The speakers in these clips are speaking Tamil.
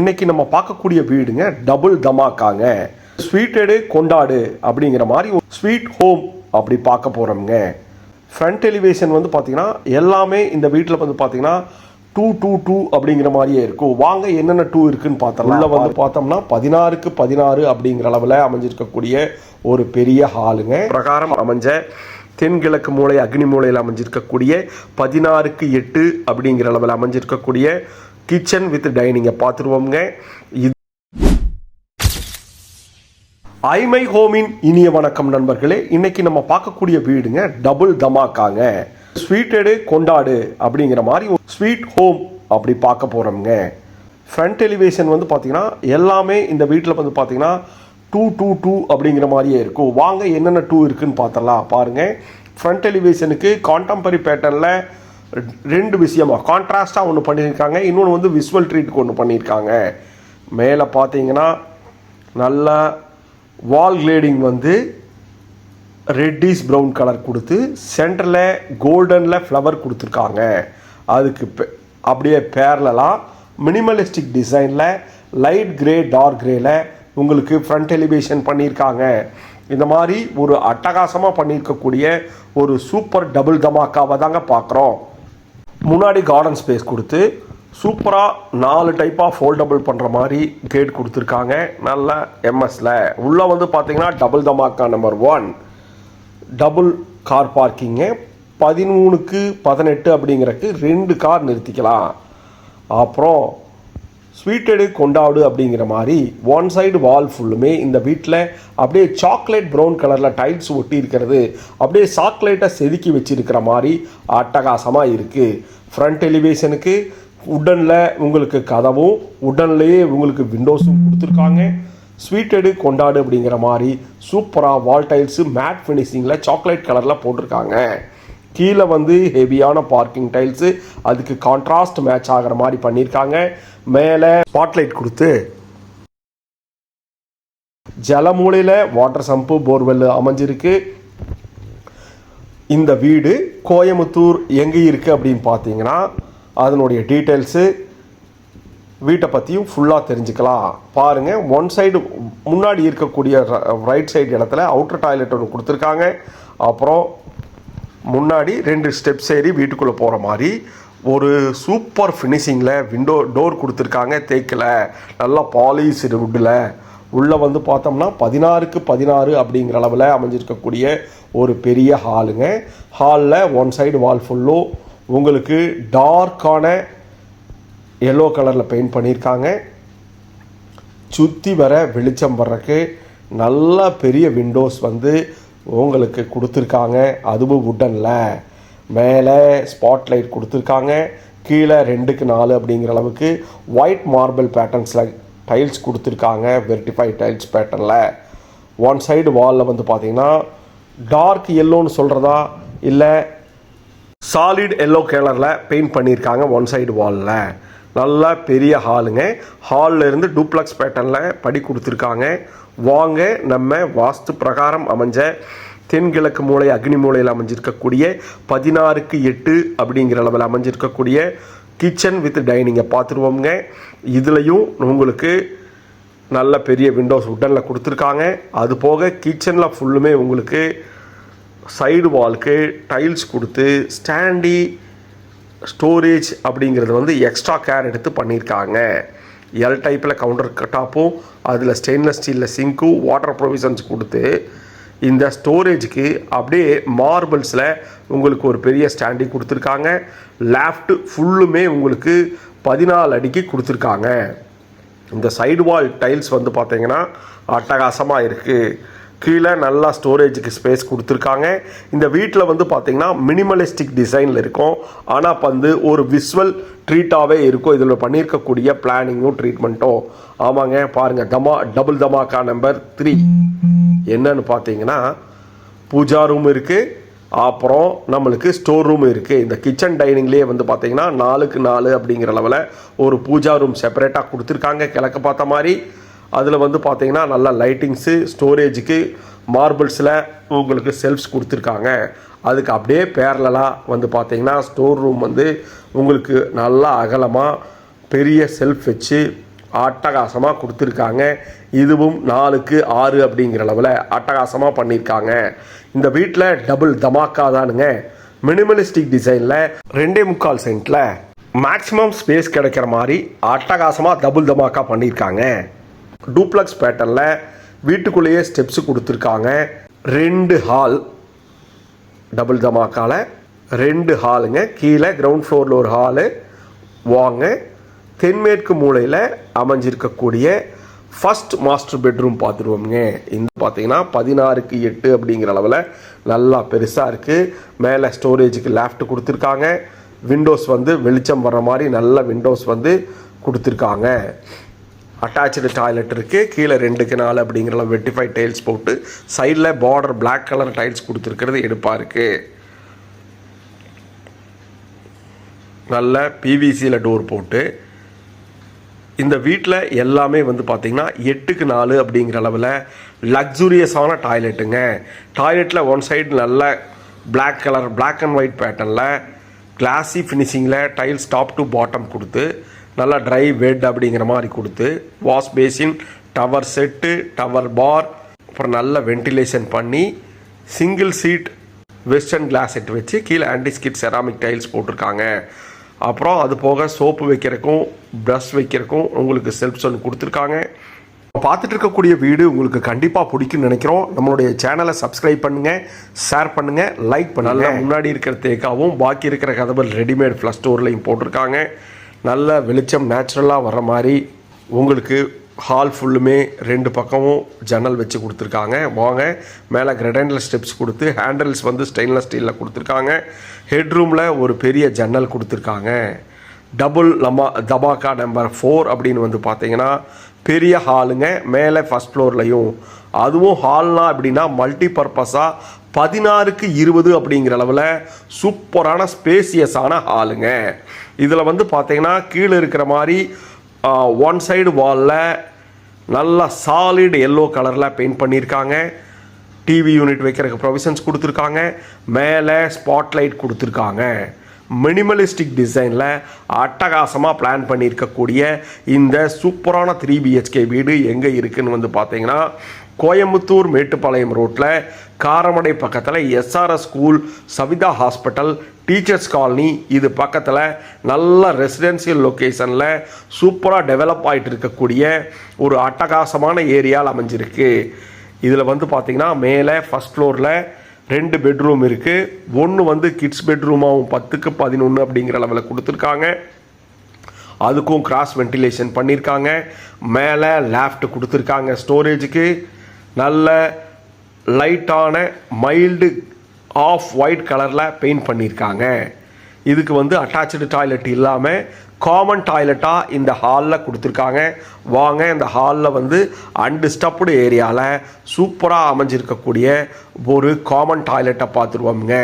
இன்னைக்கு நம்ம பார்க்கக்கூடிய வீடுங்க டபுள் தமாக்காங்க. ஸ்வீட்டடு கொண்டாடு அப்படிங்கிற மாதிரி ஸ்வீட் ஹோம் அப்படி பார்க்க போகிறோம்ங்க. ஃப்ரண்ட் எலிவேஷன் வந்து பார்த்தீங்கன்னா எல்லாமே இந்த வீட்டில் வந்து பார்த்தீங்கன்னா 222 அப்படிங்கிற மாதிரியே இருக்கும். வாங்க என்னென்ன 2 இருக்குன்னு பார்த்தோம்னா உள்ள வந்து பார்த்தோம்னா 16க்கு 16 அப்படிங்கிற அளவில் அமைஞ்சிருக்கக்கூடிய ஒரு பெரிய ஹாலுங்க. பிரகாரம் அமைஞ்ச தென்கிழக்கு மூலை அக்னி மூலையில் அமைஞ்சிருக்கக்கூடிய 16க்கு 8 அப்படிங்கிற அளவில் அமைஞ்சிருக்கக்கூடிய கிச்சன் வித் டைனிங்கை பார்த்துருவோங்க. இது ஐமை ஹோமின் இனிய வணக்கம் நண்பர்களே. இன்னைக்கு நம்ம பார்க்கக்கூடிய வீடுங்க டபுள் தமாக்காங்க. ஸ்வீட்டடு கொண்டாடு அப்படிங்கிற மாதிரி ஸ்வீட் ஹோம் அப்படி பார்க்க போகிறோம்ங்க. ஃப்ரண்ட் எலிவேஷன் வந்து பார்த்தீங்கன்னா எல்லாமே இந்த வீட்டில் வந்து பார்த்தீங்கன்னா 222 அப்படிங்கிற மாதிரியே இருக்கும். வாங்க என்னென்ன 2 இருக்குன்னு பார்த்தலாம் பாருங்கள். ஃப்ரண்ட் எலிவேஷனுக்கு கான்டெம்பரரி பேட்டர்னில் ரெண்டு விஷயமாக கான்ட்ராஸ்டாக ஒன்று பண்ணியிருக்காங்க, இன்னொன்று வந்து விசுவல் ட்ரீட்டுக்கு ஒன்று பண்ணியிருக்காங்க. மேலே பார்த்தீங்கன்னா நல்லா வால் கிளேடிங் வந்து ரெட்டிஷ் ப்ரௌன் கலர் கொடுத்து சென்டரில் கோல்டனில் ஃப்ளவர் கொடுத்துருக்காங்க. அதுக்கு அப்படியே பேரலாக மினிமலிஸ்டிக் டிசைனில் லைட் கிரே டார்க் கிரேயில் உங்களுக்கு ஃப்ரண்ட் எலிவேஷன் பண்ணியிருக்காங்க. இந்த மாதிரி ஒரு அட்டகாசமாக பண்ணியிருக்கக்கூடிய ஒரு சூப்பர் டபுள் தமாக்காவை தாங்க பார்க்குறோம். முன்னாடி கார்டன் ஸ்பேஸ் கொடுத்து சூப்பராக 4 டைப்பாக ஃபோல்டபுள் பண்ணுற மாதிரி கேட் கொடுத்துருக்காங்க. நல்ல எம்எஸில் உள்ளே வந்து பார்த்தீங்கன்னா டபுள் தமாக்கா நம்பர் 1 டபுள் கார் பார்க்கிங்கு 13க்கு 18 அப்படிங்கிறக்கு 2 கார் நிறுத்திக்கலாம். அப்புறம் ஸ்வீட்டடு கொண்டாடு அப்படிங்கிற மாதிரி ஒன் சைடு வால் ஃபுல்லுமே இந்த வீட்டில் அப்படியே சாக்லேட் ப்ரௌன் கலரில் டைல்ஸ் ஒட்டி இருக்கிறது அப்படியே சாக்லேட்டை செதுக்கி வச்சிருக்கிற மாதிரி அட்டகாசமாக இருக்குது. ஃப்ரண்ட் எலிவேஷனுக்கு உட்டனில் உங்களுக்கு கதவும் உட்டன்லேயே உங்களுக்கு விண்டோஸும் கொடுத்துருக்காங்க. ஸ்வீட்டடு கொண்டாடு அப்படிங்கிற மாதிரி சூப்பராக வால் டைல்ஸு மேட் ஃபினிஷிங்கில் சாக்லேட் கலரில் போட்டிருக்காங்க. கீழே வந்து ஹெவியான பார்க்கிங் டைல்ஸு அதுக்கு கான்ட்ராஸ்ட் மேட்ச் ஆகிற மாதிரி பண்ணியிருக்காங்க. மேலே ஸ்பாட்லைட் கொடுத்து ஜலமூலையில் வாட்டர் சம்பு போர்வெல் அமைஞ்சிருக்கு. இந்த வீடு கோயம்புத்தூர் எங்கே இருக்குது அப்படின்னு பார்த்தீங்கன்னா அதனுடைய டீட்டெயில்ஸு வீட்டை பற்றியும் ஃபுல்லாக தெரிஞ்சுக்கலாம். பாருங்கள், ஒன் சைடு முன்னாடி இருக்கக்கூடிய ரைட் சைடு இடத்துல அவுட்டர் டாய்லெட் ஒன்று கொடுத்துருக்காங்க. அப்புறம் முன்னாடி 2 ஸ்டெப்ஸ் ஏறி வீட்டுக்குள்ளே போகிற மாதிரி ஒரு சூப்பர் ஃபினிஷிங்கில் டோர் கொடுத்துருக்காங்க. தேக்கில் நல்லா பாலிஷ்டு வுட்டில் உள்ளே வந்து பார்த்தோம்னா 16க்கு 16 அப்படிங்கிற அளவில் அமைஞ்சிருக்கக்கூடிய ஒரு பெரிய ஹாலுங்க. ஹாலில் ஒன் சைடு வால் ஃபுல்லும் உங்களுக்கு டார்க்கான எல்லோ கலரில் பெயிண்ட் பண்ணியிருக்காங்க. சுற்றி வர வெளிச்சம் வர்றதுக்கு நல்ல பெரிய விண்டோஸ் வந்து உங்களுக்கு கொடுத்துருக்காங்க. அதுவும் வுட்டனில் மேலே ஸ்பாட்லைட் கொடுத்துருக்காங்க. கீழே 2க்கு 4 அப்படிங்கிற அளவுக்கு ஒயிட் மார்பிள் பேட்டர்ன்ஸில் டைல்ஸ் கொடுத்துருக்காங்க. வெர்டிஃபைட் டைல்ஸ் பேட்டர்னில் ஒன் சைடு வாலில் வந்து பார்த்தீங்கன்னா டார்க் எல்லோன்னு சொல்கிறதா இல்லை சாலிட் எல்லோ கலரில் பெயிண்ட் பண்ணியிருக்காங்க. ஒன் சைடு வாலில் நல்லா பெரிய ஹாலுங்க. ஹாலில் இருந்து டூப்ளக்ஸ் பேட்டர்னில் படி கொடுத்துருக்காங்க. வாங்க நம்ம வாஸ்து பிரகாரம் அமைஞ்ச தென்கிழக்கு மூலை அக்னி மூலையில் அமைஞ்சிருக்கக்கூடிய 16க்கு 8 அப்படிங்கிற அளவில் அமைஞ்சிருக்கக்கூடிய கிச்சன் வித் டைனிங்கை பார்த்துருவோங்க. இதுலேயும் உங்களுக்கு நல்ல பெரிய விண்டோஸ் உட்டனில் கொடுத்துருக்காங்க. அது போக கிச்சனில் ஃபுல்லுமே உங்களுக்கு சைடு வால்க்கு டைல்ஸ் கொடுத்து ஸ்டாண்டி ஸ்டோரேஜ் அப்படிங்கிறது வந்து எக்ஸ்ட்ரா கேர் எடுத்து பண்ணியிருக்காங்க. எல் டைப்பில் கவுண்டர் டாப்பும் அதில் ஸ்டெயின்லெஸ் ஸ்டீலில் சிங்க்கும் வாட்டர் ப்ரொவிஷன்ஸ் கொடுத்து இந்த ஸ்டோரேஜுக்கு அப்படியே மார்பிள்ஸில் உங்களுக்கு ஒரு பெரிய ஸ்டாண்டி கொடுத்துருக்காங்க. லேஃப்ட் ஃபுல்லுமே உங்களுக்கு 14 அடிக்கு கொடுத்துருக்காங்க. இந்த சைடு வால் டைல்ஸ் வந்து பார்த்தீங்கன்னா அட்டகாசமாக இருக்குது. கீழே நல்லா ஸ்டோரேஜுக்கு ஸ்பேஸ் கொடுத்துருக்காங்க. இந்த வீட்டில் வந்து பார்த்தீங்கன்னா மினிமலிஸ்டிக் டிசைனில் இருக்கும், ஆனால் வந்து ஒரு விசுவல் ட்ரீட்டாகவே இருக்கும். இதில் பண்ணியிருக்கக்கூடிய பிளானிங்கும் ட்ரீட்மெண்ட்டும். ஆமாங்க, பாருங்கள், டபுள் தமாக்கா நம்பர் 3 என்னன்னு பார்த்தீங்கன்னா பூஜா ரூம் இருக்குது, அப்புறம் நம்மளுக்கு ஸ்டோர் ரூம் இருக்குது. இந்த கிச்சன் டைனிங்லேயே வந்து பார்த்தீங்கன்னா 4க்கு 4 அப்படிங்கிற அளவில் ஒரு பூஜா ரூம் செப்பரேட்டாக கொடுத்துருக்காங்க கிழக்கு பார்த்த மாதிரி. அதில் வந்து பார்த்தீங்கன்னா நல்லா லைட்டிங்ஸு ஸ்டோரேஜுக்கு மார்பிள்ஸில் உங்களுக்கு செல்ஃப்ஸ் கொடுத்துருக்காங்க. அதுக்கு அப்படியே பேரலாக வந்து பார்த்தீங்கன்னா ஸ்டோர் ரூம் வந்து உங்களுக்கு நல்லா அகலமாக பெரிய செல்ஃப் வச்சு அட்டகாசமாக கொடுத்துருக்காங்க. இதுவும் 4க்கு 6 அப்படிங்கிற அளவில் அட்டகாசமாக பண்ணியிருக்காங்க. இந்த வீட்டில் டபுள் தமாக்கா தானுங்க. மினிமலிஸ்டிக் டிசைனில் 2.25 சென்ட்டில் மேக்ஸிமம் ஸ்பேஸ் கிடைக்கிற மாதிரி அட்டகாசமாக டபுள் தமாக்கா பண்ணியிருக்காங்க. டூப்ளக்ஸ் பேட்டர்னில் வீட்டுக்குள்ளேயே ஸ்டெப்ஸு கொடுத்துருக்காங்க. 2 ஹால், டபுள் தமாக்கால 2 ஹாலுங்க. கீழே கிரவுண்ட் ஃப்ளோரில் ஒரு ஹாலு. வாங்க, தென்மேற்கு மூலையில் அமைஞ்சிருக்கக்கூடிய ஃபஸ்ட் மாஸ்டர் பெட்ரூம் பார்த்துருவோங்க. இந்த பார்த்தீங்கன்னா 16க்கு 8 அப்படிங்கிற அளவில் நல்லா பெருசாக இருக்குது. மேலே ஸ்டோரேஜுக்கு லேஃப்ட் கொடுத்துருக்காங்க. விண்டோஸ் வந்து வெளிச்சம் வர்ற மாதிரி நல்ல விண்டோஸ் வந்து கொடுத்துருக்காங்க. அட்டாச்சு டாய்லெட் இருக்குது. கீழே 2க்கு 4 அப்படிங்கிற வெட்டிஃபை டைல்ஸ் போட்டு சைடில் பார்டர் பிளாக் கலர் டைல்ஸ் கொடுத்துருக்கிறது எடுப்பாக இருக்குது. நல்ல பிவிசியில் டோர் போட்டு இந்த வீட்டில் எல்லாமே வந்து பார்த்திங்கன்னா 8க்கு 4 அப்படிங்கிற அளவில் லக்ஸூரியஸான டாய்லெட்டுங்க. டாய்லெட்டில் ஒன் சைடு நல்ல black colour black and white பேட்டர்னில் கிளாஸி ஃபினிஷிங்கில் டைல்ஸ் டாப் டு பாட்டம் கொடுத்து நல்லா ட்ரை வெட் அப்படிங்கிற மாதிரி கொடுத்து wash basin, towel set, towel bar, அப்புறம் நல்ல வென்டிலேஷன் பண்ணி single seat western closet set வச்சு கீழே ஆன்டிஸ்கிட் செராமிக் டைல்ஸ் போட்டிருக்காங்க. அப்புறம் அது போக சோப்பு வைக்கிறக்கும் ப்ரஷ் வைக்கிறக்கும் உங்களுக்கு செல்ஃப்ஸ் ஒன்று கொடுத்துருக்காங்க. பார்த்துட்டு இருக்கக்கூடிய வீடு உங்களுக்கு கண்டிப்பாக பிடிக்கும்னு நினைக்கிறோம். நம்மளுடைய சேனலை சப்ஸ்கிரைப் பண்ணுங்கள், ஷேர் பண்ணுங்கள், லைக் பண்ணுங்கள். முன்னாடி இருக்கிற தேக்காவும் பாக்கி இருக்கிற கதவு ரெடிமேட் ஃப்ளஷ் டோர்லையும் போட்டிருக்காங்க. நல்ல வெளிச்சம் நேச்சுரலாக வர்ற மாதிரி உங்களுக்கு ஹால் ஃபுல்லுமே 2 பக்கமும் ஜன்னல் வச்சு கொடுத்துருக்காங்க. வாங்க, மேலே கிரடைண்டில் ஸ்டெப்ஸ் கொடுத்து ஹேண்டில்ஸ் வந்து ஸ்டெயின்லெஸ் ஸ்டீலில் கொடுத்துருக்காங்க. ஹெட்ரூமில் ஒரு பெரிய ஜன்னல் கொடுத்துருக்காங்க. டபுள் தபாக்கா நம்பர் 4 அப்படின்னு வந்து பார்த்தீங்கன்னா பெரிய ஹாலுங்க. மேலே ஃபஸ்ட் ஃப்ளோர்லையும் அதுவும் ஹால்னா அப்படின்னா மல்டி பர்பஸாக 16க்கு 20 அப்படிங்கிற அளவில் சூப்பரான ஸ்பேசியஸான ஹாலுங்க. இதில் வந்து பார்த்தீங்கன்னா கீழே இருக்கிற மாதிரி ஒன் சைடு வாலில் நல்லா சாலிட் எல்லோ கலரில் பெயிண்ட் பண்ணியிருக்காங்க. டிவி யூனிட் வைக்கிறதுக்கு ப்ரொவிஷன்ஸ் கொடுத்துருக்காங்க. மேலே ஸ்பாட்லைட் கொடுத்துருக்காங்க. மினிமலிஸ்டிக் டிசைனில் அட்டகாசமாக பிளான் பண்ணியிருக்கக்கூடிய இந்த சூப்பரான 3 BHK வீடு எங்கே இருக்குதுன்னு வந்து பார்த்தீங்கன்னா கோயம்புத்தூர் மேட்டுப்பாளையம் ரோட்டில் காரமடை பக்கத்தில் SRS school, Savitha hospital, teachers colony, இது பக்கத்தில் நல்ல ரெசிடென்சியல் லொக்கேஷனில் சூப்பராக டெவலப் ஆகிட்டு இருக்கக்கூடிய ஒரு அட்டகாசமான ஏரியாவில் அமைஞ்சிருக்கு. இதில் வந்து பார்த்திங்கன்னா மேலே ஃபஸ்ட் ஃப்ளோரில் 2 பெட்ரூம் இருக்குது. ஒன்று வந்து கிட்ஸ் பெட்ரூமாகவும் 10க்கு 11 அப்படிங்கிற லெவலில் கொடுத்துருக்காங்க. அதுக்கும் கிராஸ் வென்டிலேஷன் பண்ணியிருக்காங்க. மேலே லேஃப்ட் கொடுத்துருக்காங்க ஸ்டோரேஜுக்கு. நல்ல லைட்டான மைல்டு ஆஃப் ஒயிட் கலரில் பெயிண்ட் பண்ணியிருக்காங்க. இதுக்கு வந்து அட்டாச்சு டாய்லெட் இல்லாமல் காமன் டாய்லெட்டாக இந்த ஹாலில் கொடுத்துருக்காங்க. வாங்க, இந்த ஹாலில் வந்து அன்டிஸ்டர்ப்டு ஏரியாவில் சூப்பராக அமைஞ்சிருக்கக்கூடிய ஒரு காமன் டாய்லெட்டை பார்த்துருவோம்ங்க.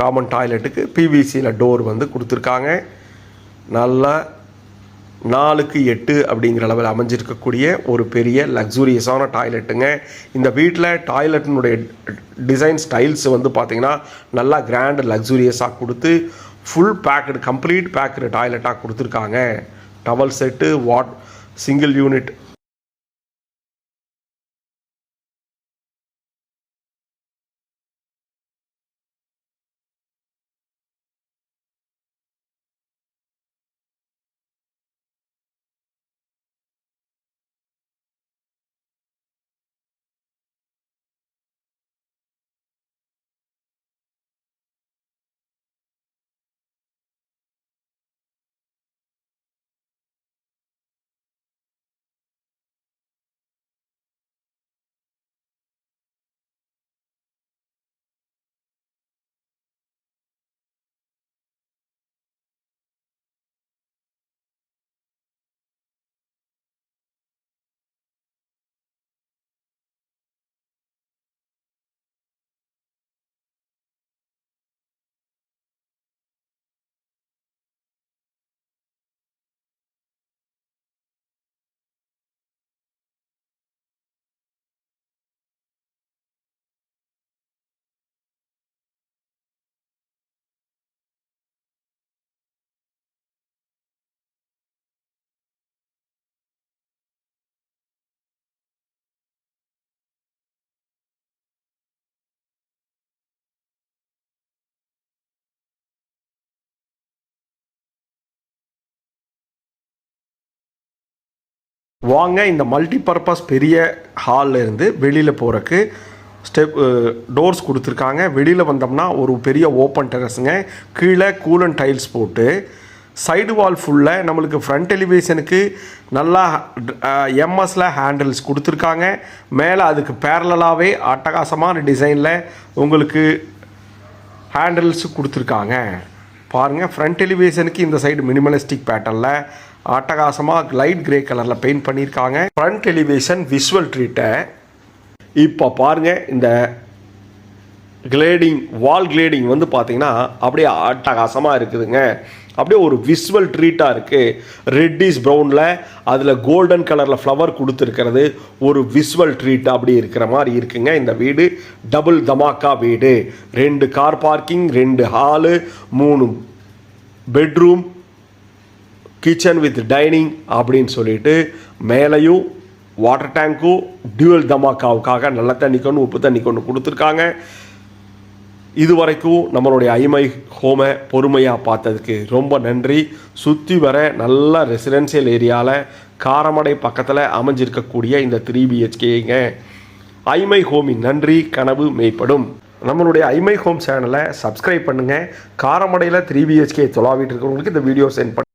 காமன் டாய்லெட்டுக்கு பிவிசியில் டோர் வந்து கொடுத்துருக்காங்க. நல்லா 4க்கு 8 அப்படிங்கிற அளவில் அமைஞ்சிருக்கக்கூடிய ஒரு பெரிய லக்ஸூரியஸான டாய்லெட்டுங்க. இந்த வீட்டில் டாய்லெட்டினுடைய டிசைன் ஸ்டைல்ஸ் வந்து பார்த்திங்கன்னா நல்லா கிராண்ட் லக்ஸூரியஸாக கொடுத்து ஃபுல் பேக்கடு கம்ப்ளீட் பேக்கடு டாய்லெட்டாக கொடுத்துருக்காங்க. டவல் செட்டு, சிங்கிள் யூனிட் வாங்க இந்த மல்டிபர்பஸ் பெரிய ஹாலில் இருந்து வெளியில் போகிறக்கு டோர்ஸ் கொடுத்துருக்காங்க. வெளியில் வந்தோம்னா ஒரு பெரிய ஓப்பன் டெரஸுங்க. கீழே கூலன் டைல்ஸ் போட்டு சைடு வால் ஃபுல்லாக நம்மளுக்கு ஃப்ரண்ட் எலிவேஷனுக்கு நல்லா எம்எஸில் ஹேண்டில்ஸ் கொடுத்துருக்காங்க. மேலே அதுக்கு பேரலாகவே அட்டகாசமான டிசைனில் உங்களுக்கு ஹேண்டில்ஸ் கொடுத்துருக்காங்க. பாருங்கள், ஃப்ரண்ட் எலிவேஷனுக்கு இந்த சைடு மினிமலிஸ்டிக் பேட்டர்னில் அட்டகாசமாக லைட் கிரே கலரில் பெயிண்ட் பண்ணியிருக்காங்க. ஃப்ரண்ட் எலிவேஷன் விஷுவல் ட்ரீட்டை இப்போ பாருங்கள். இந்த கிளேடிங் வால் கிளேடிங் வந்து பார்த்திங்கன்னா அப்படியே அட்டகாசமாக இருக்குதுங்க. அப்படியே ஒரு விஷுவல் ட்ரீட்டாக இருக்குது. ரெட்டிஷ் ப்ரௌனில் அதில் கோல்டன் கலரில் ஃப்ளவர் கொடுத்துருக்கிறது ஒரு விஷுவல் ட்ரீட் அப்படி இருக்கிற மாதிரி இருக்குங்க. இந்த வீடு டபுள் தமாக்கா வீடு. 2 car parking, 2 hall, 3 bedroom, kitchen with dining அப்படின்னு சொல்லிட்டு மேலேயும் வாட்டர் டேங்க்கும் டியூவல் தமாக்காவுக்காக நல்ல தண்ணிக்கு உப்பு தண்ணிக்கு ஒன்று கொடுத்துருக்காங்க. இது வரைக்கும் நம்மளுடைய ஐமை ஹோமை பொறுமையாக பார்த்ததுக்கு ரொம்ப நன்றி. சுற்றி வர நல்ல ரெசிடென்சியல் ஏரியாவில் காரமடை பக்கத்தில் அமைஞ்சிருக்கக்கூடிய இந்த 3 BHKங்க. ஐமை ஹோமின் நன்றி கனவு மெய்ப்படும். நம்மளுடைய ஐமை ஹோம் சேனலை சப்ஸ்கிரைப் பண்ணுங்கள். காரமடையில் 3 BHK தொலாவிட்டு இருக்கிறவங்களுக்கு இந்த வீடியோ சென்ட்